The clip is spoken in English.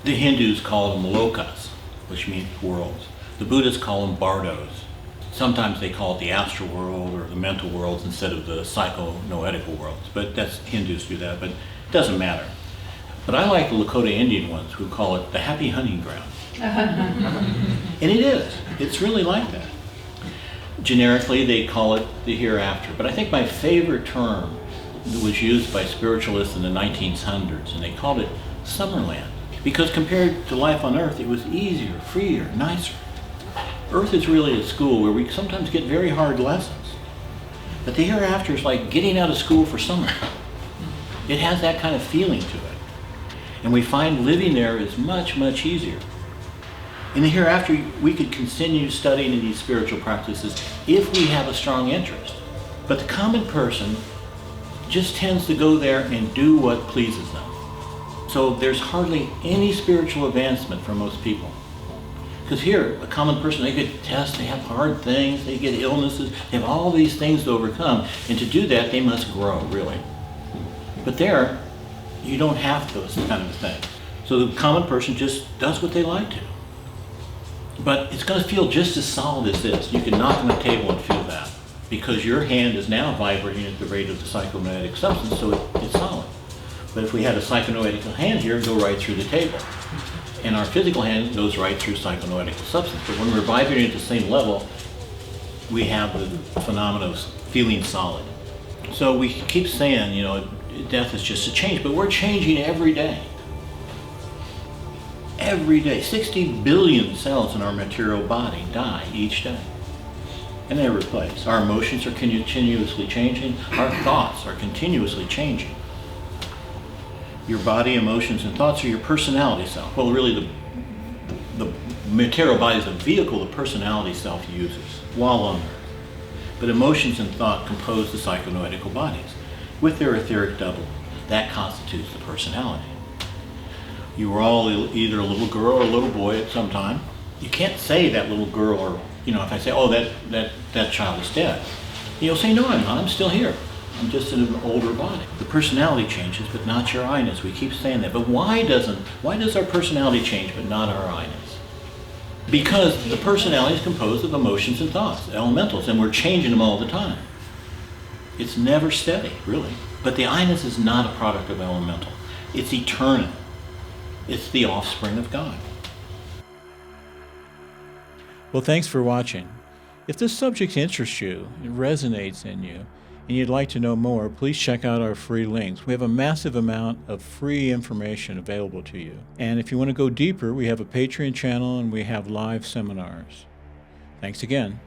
The Hindus call them lokas, which means worlds. The Buddhists call them bardos. Sometimes they call it the astral world or the mental worlds instead of the psychonoetical worlds, but that's Hindus do that, but it doesn't matter. But I like the Lakota Indian ones who call it the happy hunting ground. And it is. It's really like that. Generically, they call it the hereafter. But I think my favorite term that was used by spiritualists in the 1900s, and they called it Summerland. Because compared to life on Earth, it was easier, freer, nicer. Earth is really a school where we sometimes get very hard lessons. But the hereafter is like getting out of school for summer. It has that kind of feeling to it. And we find living there is much, much easier. In the hereafter, we could continue studying these spiritual practices if we have a strong interest. But the common person just tends to go there and do what pleases them. So there's hardly any spiritual advancement for most people. Because here, a common person, they get tests, they have hard things, they get illnesses, they have all these things to overcome. And to do that, they must grow, really. But there, you don't have those kind of things. So the common person just does what they like to. But it's going to feel just as solid as this. You can knock on the table and feel that. Because your hand is now vibrating at the rate of the psychonoetic substance, so it's solid. But if we had a psychonoetical hand here, it'd go right through the table. And our physical hand goes right through psychonoetical substance. But when we're vibrating at the same level, we have the phenomenon of feeling solid. So we keep saying, death is just a change, but we're changing every day. Every day. 60 billion cells in our material body die each day. And they replace. Our emotions are continuously changing. Our thoughts are continuously changing. Your body, emotions, and thoughts are your personality self. Well, really, the material body is a vehicle the personality self uses while on Earth. But emotions and thought compose the psychonoetical bodies with their etheric double. That constitutes the personality. You were all either a little girl or a little boy at some time. You can't say that little girl, or if I say, oh, that child is dead. You'll say, no, I'm not. I'm still here. I'm just in an older body. The personality changes, but not your I-ness. We keep saying that. But why does our personality change, but not our I-ness? Because the personality is composed of emotions and thoughts, elementals, and we're changing them all the time. It's never steady, really. But the I-ness is not a product of elemental. It's eternal. It's the offspring of God. Well, thanks for watching. If this subject interests you, it resonates in you, and you'd like to know more, please check out our free links. We have a massive amount of free information available to you. And if you want to go deeper, we have a Patreon channel and we have live seminars. Thanks again.